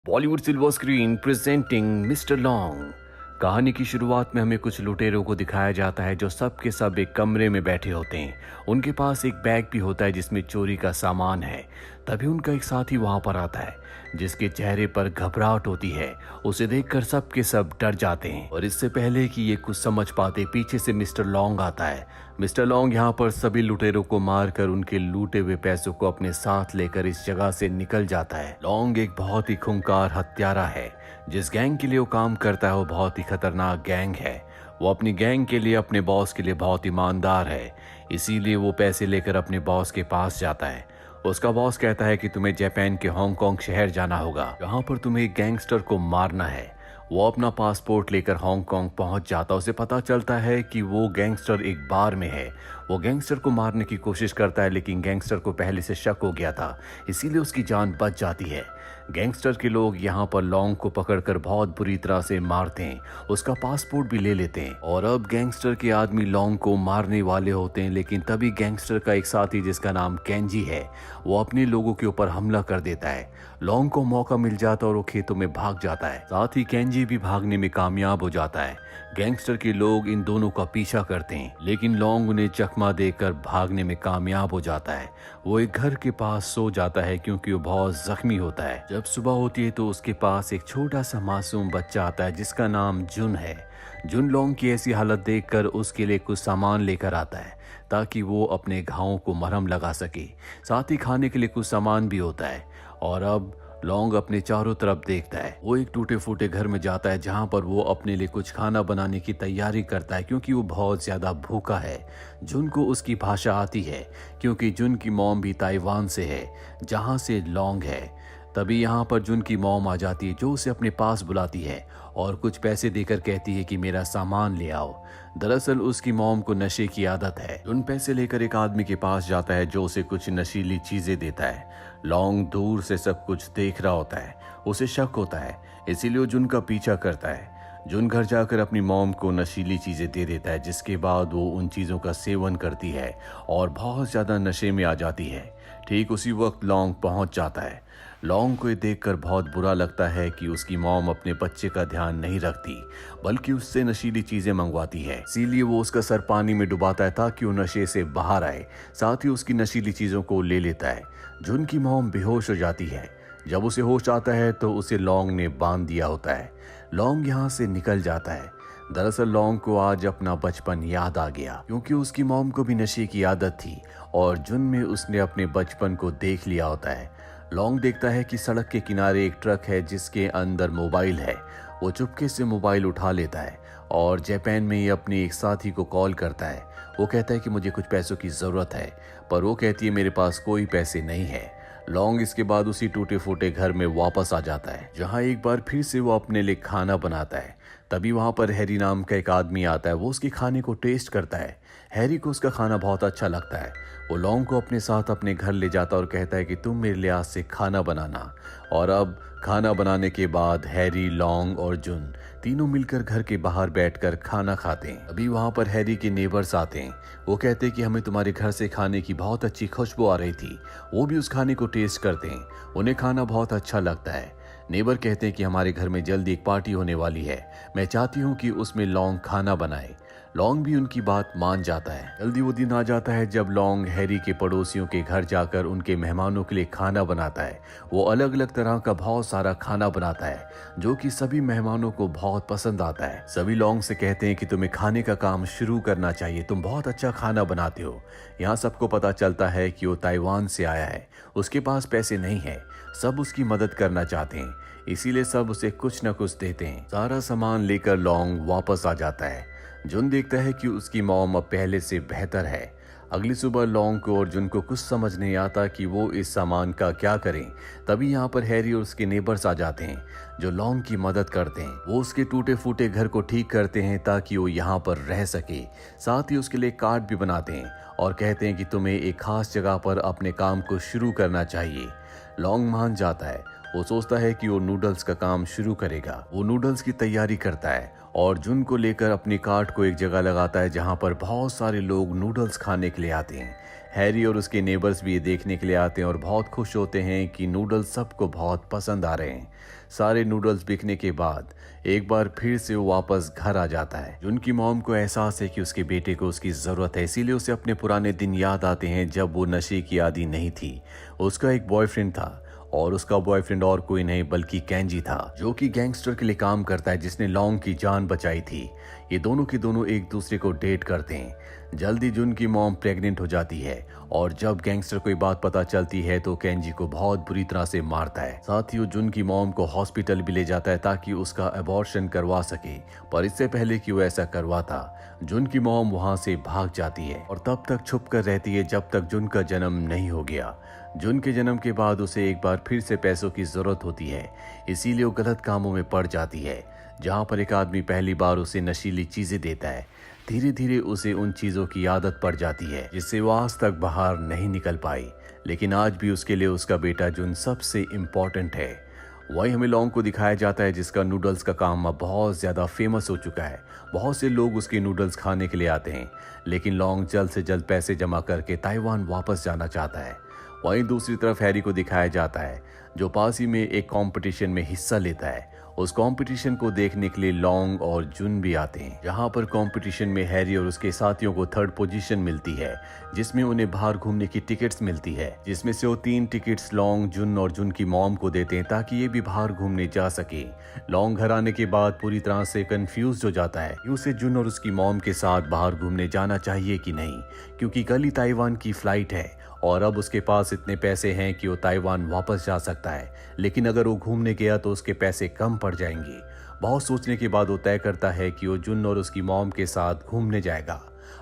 Bollywood silver screen presenting mister long. कहानी की शुरुआत में हमें कुछ लुटेरों को दिखाया जाता है जो सब के सब एक कमरे में बैठे होते हैं। उनके पास एक बैग भी होता है जिसमें चोरी का सामान है। तभी उनका एक साथी वहां पर आता है जिसके चेहरे पर घबराहट होती है। उसे देखकर सब के सब डर जाते हैं और इससे पहले कि ये कुछ समझ पाते पीछे से मिस्टर लॉन्ग आता है। मिस्टर लॉन्ग यहाँ पर सभी लुटेरों को मारकर उनके लूटे हुए पैसों को अपने साथ लेकर इस जगह से निकल जाता है। लॉन्ग एक बहुत ही खूंखार हत्यारा है। जिस गैंग के लिए वो काम करता है वो बहुत ही खतरनाक गैंग है। वो अपनी गैंग के लिए, अपने बॉस के लिए बहुत ईमानदार है। इसीलिए वो पैसे लेकर अपने बॉस के पास जाता है। उसका बॉस कहता है कि तुम्हें जापान के हांगकांग शहर जाना होगा, जहां पर तुम्हें एक गैंगस्टर को मारना है। वो अपना पासपोर्ट लेकर हांगकांग पहुंच जाता। उसे पता चलता है कि वो गैंगस्टर एक बार में है। वो गैंगस्टर को मारने की कोशिश करता है लेकिन गैंगस्टर को पहले से शक हो गया था, इसीलिए उसकी जान बच जाती है। गैंगस्टर के लोग यहाँ पर लॉन्ग को पकड़कर बहुत बुरी तरह से मारते हैं, उसका पासपोर्ट भी ले लेते हैं और अब गैंगस्टर के आदमी लॉन्ग को मारने वाले होते हैं। लेकिन तभी गैंगस्टर का एक साथी जिसका नाम केंजी है वो अपने लोगों के ऊपर हमला कर देता है। लॉन्ग को मौका मिल जाता है और वो खेतों में भाग जाता है। साथ ही केंजी भी भागने में कामयाब हो जाता है। गैंगस्टर के लोग इन दोनों का पीछा करते हैं लेकिन लॉन्ग उन्हें चकमा देकर भागने में कामयाब हो जाता है। वो एक घर के पास सो जाता है क्योंकि वो बहुत जख्मी होता है। जब सुबह होती है तो उसके पास एक छोटा सा मासूम बच्चा आता है जिसका नाम जुन है। जुन लॉन्ग की ऐसी हालत देखकर उसके लिए कुछ सामान लेकर आता है ताकि वो अपने घावों को मरहम लगा सके। साथ ही खाने के लिए कुछ सामान भी होता है और अब लॉन्ग अपने चारों तरफ देखता है। वो एक टूटे फूटे घर में जाता है जहां पर वो अपने लिए कुछ खाना बनाने की तैयारी करता है क्योंकि वो बहुत ज्यादा भूखा है। जुन को उसकी भाषा आती है क्योंकि जुन की मॉम भी ताइवान से है जहां से लॉन्ग है। तभी यहाँ पर जुन की मॉम आ जाती है जो उसे अपने पास बुलाती है और कुछ पैसे देकर कहती है कि मेरा सामान ले आओ। दरअसल उसकी मॉम को नशे की आदत है। जुन पैसे लेकर एक आदमी के पास जाता है जो उसे कुछ नशीली चीजें देता है। लॉन्ग दूर से सब कुछ देख रहा होता है, उसे शक होता है, इसीलिए वो जुन का पीछा करता है। जुन घर जाकर अपनी मॉम को नशीली चीजें दे देता है जिसके बाद वो उन चीजों का सेवन करती है और बहुत ज्यादा नशे में आ जाती है। ठीक उसी वक्त लॉन्ग पहुंच जाता है। लॉन्ग को ये देखकर बहुत बुरा लगता है कि उसकी मॉम अपने बच्चे का ध्यान नहीं रखती बल्कि उससे नशीली चीजें मंगवाती है। इसीलिए वो उसका सर पानी में डुबाता है ताकि वो नशे से बाहर आए। साथ ही उसकी नशीली चीजों को ले लेता है। जुन की मॉम बेहोश हो जाती है। जब उसे होश आता है तो उसे लॉन्ग ने बांध दिया होता है। लॉन्ग यहाँ से निकल जाता है। दरअसल लॉन्ग को आज अपना बचपन याद आ गया क्योंकि उसकी मॉम को भी नशे की आदत थी और जुन में उसने अपने बचपन को देख लिया होता है। लॉन्ग देखता है कि सड़क के किनारे एक ट्रक है जिसके अंदर मोबाइल है। वो चुपके से मोबाइल उठा लेता है और जापान में ही अपने एक साथी को कॉल करता है। वो कहता है कि मुझे कुछ पैसों की जरूरत है, पर वो कहती है मेरे पास कोई पैसे नहीं है। लॉन्ग इसके बाद उसी टूटे फूटे घर में वापस आ जाता है जहां एक बार फिर से वो अपने लिए खाना बनाता है। तभी वहां पर हैरी नाम का एक आदमी आता है। वो उसके खाने को टेस्ट करता है। हैरी को उसका खाना बहुत अच्छा लगता है। वो लॉन्ग को अपने साथ अपने घर ले जाता और कहता है कि तुम मेरे लिए आज से खाना बनाना। और अब खाना बनाने के बाद हैरी, लॉन्ग और जुन तीनों मिलकर घर के बाहर बैठकर खाना खाते हैं। अभी वहां पर हैरी के नेबर्स आते हैं। वो कहते हैं कि हमें तुम्हारे घर से खाने की बहुत अच्छी खुशबू आ रही थी। वो भी उस खाने को टेस्ट करते हैं। उन्हें खाना बहुत अच्छा लगता है। नेबर कहते हैं कि हमारे घर में जल्दी एक पार्टी होने वाली है, मैं चाहती हूँ कि उसमें लॉन्ग खाना बनाए। लॉन्ग भी उनकी बात मान जाता है। जल्दी वो दिन आ जाता है जब लॉन्ग हैरी के पड़ोसियों के घर जाकर उनके मेहमानों के लिए खाना बनाता है। वो अलग अलग तरह का बहुत सारा खाना बनाता है जो कि सभी मेहमानों को बहुत पसंद आता है। सभी लॉन्ग से कहते हैं कि तुम्हें खाने का काम शुरू करना चाहिए, तुम बहुत अच्छा खाना बनाते हो। यहाँ सबको पता चलता है कि वो ताइवान से आया है, उसके पास पैसे नहीं है। सब उसकी मदद करना चाहते हैं, इसीलिए सब उसे कुछ न कुछ देते हैं। सारा सामान लेकर लॉन्ग वापस आ जाता है। जुन देखता है कि उसकी मॉम अब पहले से बेहतर है। अगली सुबह लॉन्ग को और जुन को कुछ समझ नहीं आता कि वो इस सामान का क्या करें। तभी यहाँ पर हैरी और उसके नेबर्स आ जाते हैं जो लॉन्ग की मदद करते हैं। वो उसके टूटे फूटे घर को ठीक करते हैं ताकि वो यहाँ पर रह सके। साथ ही उसके लिए कार्ड भी बनाते हैं और कहते हैं कि तुम्हें एक खास जगह पर अपने काम को शुरू करना चाहिए। लॉन्ग मान जाता है। वो सोचता है कि वो नूडल्स का काम शुरू करेगा। वो नूडल्स की तैयारी करता है और जुन को लेकर अपनी कार्ट को एक जगह लगाता है जहां पर बहुत सारे लोग नूडल्स खाने के लिए आते हैं। हैरी और उसके नेबर्स भी ये देखने के लिए आते हैं और बहुत खुश होते हैं कि नूडल्स सबको बहुत पसंद आ रहे हैं। सारे नूडल्स बिकने के बाद एक बार फिर से वो वापस घर आ जाता है। उनकी मॉम को एहसास है कि उसके बेटे को उसकी ज़रूरत है, इसीलिए उसे अपने पुराने दिन याद आते हैं जब वो नशे की आदी नहीं थी। उसका एक बॉयफ्रेंड था और उसका बॉयफ्रेंड और कोई नहीं बल्कि केंजी था, जो कि गैंगस्टर के लिए काम करता है जिसने लॉन्ग की जान बचाई थी। ये दोनों के दोनों एक दूसरे को डेट करते हैं। जल्दी जुन की मॉम प्रेग्नेंट हो जाती है और जब गैंगस्टर को ये बात पता चलती है तो केंजी को बहुत बुरी तरह से मारता है। साथ ही वो जुन की मॉम को हॉस्पिटल भी ले जाता है ताकि उसका अबॉर्शन करवा सके, पर इससे पहले कि वो ऐसा करवाता जुन की मॉम वहां से भाग जाती है और तब तक छुप कर रहती है जब तक जुन का जन्म नहीं हो गया। जुन के जन्म के बाद उसे एक बार फिर से पैसों की जरूरत होती है, इसीलिए वो गलत कामों में पड़ जाती है। जहां पर एक आदमी पहली बार उसे नशीली चीजें देता है, धीरे धीरे उसे उन चीजों की आदत पड़ जाती है जिससे वो आज तक बाहर नहीं निकल पाई। लेकिन आज भी उसके लिए उसका बेटा जुन सबसे इम्पोर्टेंट है। वही हमें लॉन्ग को दिखाया जाता है जिसका नूडल्स का काम अब बहुत ज्यादा फेमस हो चुका है। बहुत से लोग उसके नूडल्स खाने के लिए आते हैं, लेकिन लॉन्ग जल्द से जल्द पैसे जमा करके ताइवान वापस जाना चाहता है। वहीं दूसरी तरफ हैरी को दिखाया जाता है जो पास ही में एक कंपटीशन में हिस्सा लेता है। उस कंपटीशन को देखने के लिए लॉन्ग और जुन भी आते हैं, जहां पर कंपटीशन में हैरी और उसके साथियों को 3rd पोजीशन मिलती है, जिसमें उन्हें बाहर घूमने की टिकट्स मिलती है, जिसमें से वो 3 टिकट्स लॉन्ग, जुन और जुन की मॉम को देते हैं ताकि ये भी बाहर घूमने जा सके। लॉन्ग घर आने के बाद पूरी तरह से कंफ्यूज हो जाता है कि उसे जुन और उसकी मॉम के साथ बाहर घूमने जाना चाहिए कि नहीं, क्योंकि कल ही ताइवान की फ्लाइट है और अब उसके पास इतने पैसे हैं कि वो ताइवान वापस जा सकता है, लेकिन अगर वो घूमने गया तो उसके पैसे कम पड़ जाएंगे। बहुत सोचने के बाद वो तय करता है कि वो जुन और उसकी मॉम के साथ घूमने जाएगा।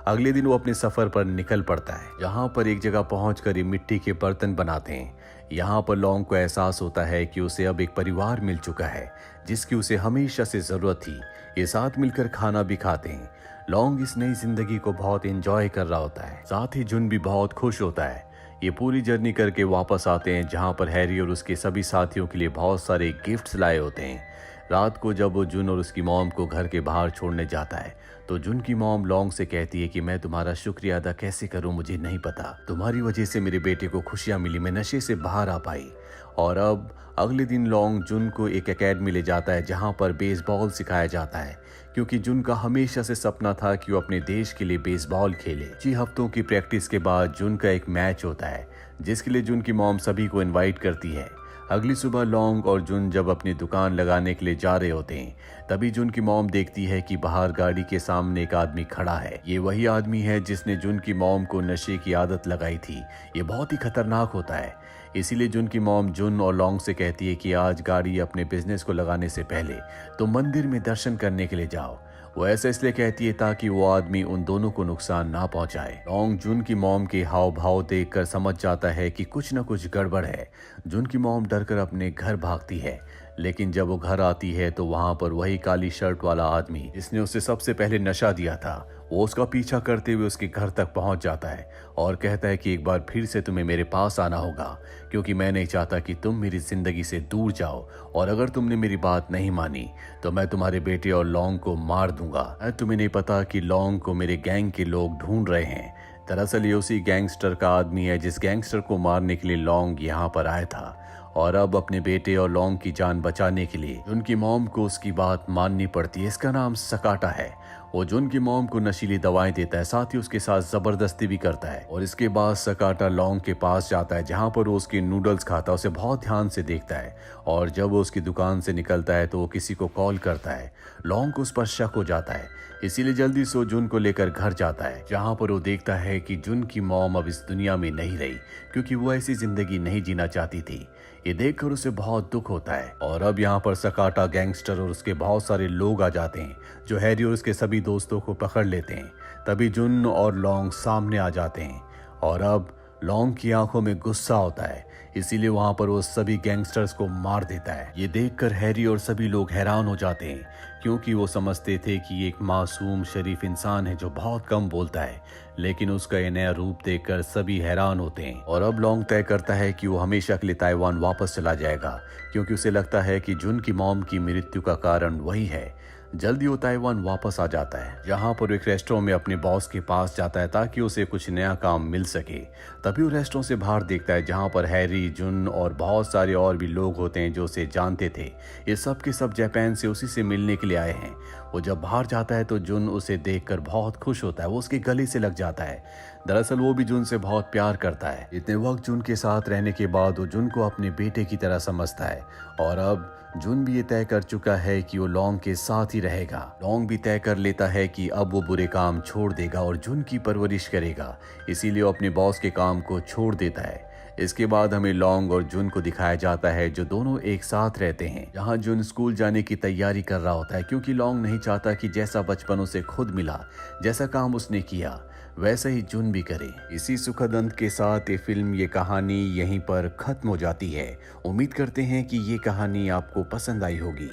अगले दिन वो अपने सफर पर निकल पड़ता है, जहां पर एक जगह पहुंचकर ये मिट्टी के बर्तन बनाते हैं। यहाँ पर लॉन्ग को एहसास होता है कि उसे अब एक परिवार मिल चुका है जिसकी उसे हमेशा से जरूरत थी। ये साथ मिलकर खाना भी खाते हैं। लॉन्ग इस नई जिंदगी को बहुत एंजॉय कर रहा होता है, साथ ही जुन भी बहुत खुश होता है। ये पूरी जर्नी करके वापस आते हैं जहां पर हैरी और उसके सभी साथियों के लिए बहुत सारे गिफ्ट्स लाए होते हैं। रात को जब वो जुन और उसकी मॉम को घर के बाहर छोड़ने जाता है तो जुन की मॉम लॉन्ग से कहती है कि मैं तुम्हारा शुक्रिया अदा कैसे करूं मुझे नहीं पता, तुम्हारी वजह से मेरे बेटे को खुशियां मिली, मैं नशे से बाहर आ पाई। और अब अगले दिन लॉन्ग जुन को एक एकेडमी ले जाता है जहां पर बेसबॉल सिखाया जाता है, क्योंकि जुन का हमेशा से सपना था कि वो अपने देश के लिए बेसबॉल खेले। 6 हफ्तों की प्रैक्टिस के बाद जुन का एक मैच होता है जिसके लिए जुन की मॉम सभी को इनवाइट करती है। अगली सुबह लॉन्ग और जुन जब अपनी दुकान लगाने के लिए जा रहे होते हैं तभी जुन की मॉम देखती है कि बाहर गाड़ी के सामने एक आदमी खड़ा है। ये वही आदमी है जिसने जुन की मॉम को नशे की आदत लगाई थी। ये बहुत ही खतरनाक होता है, इसीलिए जुन की मॉम जुन और लॉन्ग से कहती है कि आज गाड़ी अपने बिजनेस को लगाने से पहले तो मंदिर में दर्शन करने के लिए जाओ। वो ऐसा इसलिए कहती है ताकि वो आदमी उन दोनों को नुकसान ना पहुंचाए। लॉन्ग जुन की मॉम के हाव भाव देखकर समझ जाता है कि कुछ न कुछ गड़बड़ है। जुन की मॉम डरकर अपने घर भागती है, लेकिन जब वो घर आती है तो वहां पर वही काली शर्ट वाला आदमी जिसने उसे सबसे पहले नशा दिया था वो उसका पीछा करते हुए उसके घर तक पहुंच जाता है और कहता है कि एक बार फिर से तुम्हें मेरे पास आना होगा, क्योंकि मैं नहीं चाहता कि तुम मेरी जिंदगी से दूर जाओ, और अगर तुमने मेरी बात नहीं मानी तो मैं तुम्हारे बेटे और लॉन्ग को मार दूंगा। तुम्हें नहीं पता कि लॉन्ग को मेरे गैंग के लोग ढूंढ रहे हैं। दरअसल ये उसी गैंगस्टर का आदमी है जिस गैंगस्टर को मारने के लिए लॉन्ग यहाँ पर आया था, और अब अपने बेटे और लॉन्ग की जान बचाने के लिए उनकी मॉम को उसकी बात माननी पड़ती है। इसका नाम सकाटा है। वो जुन की मॉम को नशीली दवाएं देता है, साथ ही उसके साथ जबरदस्ती भी करता है। और इसके बाद सकाटा लॉन्ग के पास जाता है जहां पर वो उसके नूडल्स खाता है, उसे बहुत ध्यान से देखता है, और जब वो उसकी दुकान से निकलता है तो वो किसी को कॉल करता है। लॉन्ग को उस पर शक हो जाता है, इसीलिए जल्दी से जुन को लेकर घर जाता है, जहां पर वो देखता है कि जुन की मॉम अब इस दुनिया में नहीं रही, क्योंकि वो ऐसी जिंदगी नहीं जीना चाहती थी। ये देखकर उसे बहुत दुख होता है। और अब यहाँ पर सकाटा गैंगस्टर और उसके बहुत सारे लोग आ जाते हैं जो हैरी और उसके सभी दोस्तों को पकड़ लेते हैं। तभी जुन और लॉन्ग सामने आ जाते हैं, और अब लॉन्ग की आंखों में गुस्सा होता है, इसीलिए वहां पर वो सभी गैंगस्टर्स को मार देता है। ये देखकर हैरी और सभी लोग हैरान हो जाते हैं, क्योंकि वो समझते थे कि ये एक मासूम शरीफ इंसान है जो बहुत कम बोलता है, लेकिन उसका ये नया रूप देखकर सभी हैरान होते हैं। और अब लॉन्ग तय करता है कि वो हमेशा के लिए ताइवान वापस चला जाएगा, क्योंकि उसे लगता है कि जुन की मॉम की मृत्यु का कारण वही है। जल्दी वो ताइवान वापस आ जाता है, जहाँ पर वो एक रेस्टोरेंट में अपने बॉस के पास जाता है ताकि उसे कुछ नया काम मिल सके। तभी वो रेस्टोरेंट से बाहर देखता है जहाँ पर हैरी, जुन और बहुत सारे और भी लोग होते हैं जो उसे जानते थे। ये सब के सब जापान से उसी से मिलने के लिए आए हैं। वो जब बाहर जाता है तो जुन उसे देखकर बहुत खुश होता है, वो उसके गले से लग जाता है। दरअसल वो भी जुन से बहुत प्यार करता है। इतने वक्त जुन के साथ रहने के बाद वो जुन को अपने बेटे की तरह समझता है और अब जुन भी ये तय कर चुका है कि वो लॉन्ग के साथ ही रहेगा। लॉन्ग भी तय कर लेता है कि अब वो बुरे काम छोड़ देगा और जुन की परवरिश करेगा, इसीलिए वो अपने बॉस के काम को छोड़ देता है। इसके बाद हमें लॉन्ग और जुन को दिखाया जाता है जो दोनों एक साथ रहते हैं। जहां जुन स्कूल जाने की तैयारी कर रहा होता है क्योंकि लॉन्ग नहीं चाहता कि जैसा बचपन उसे खुद मिला, जैसा काम उसने किया, वैसा ही जुन भी करे। इसी सुखद अंत के साथ ये फिल्म, ये कहानी यहीं पर खत्म हो जाती है। उम्मीद करते हैं कि ये कहानी आपको पसंद आई होगी।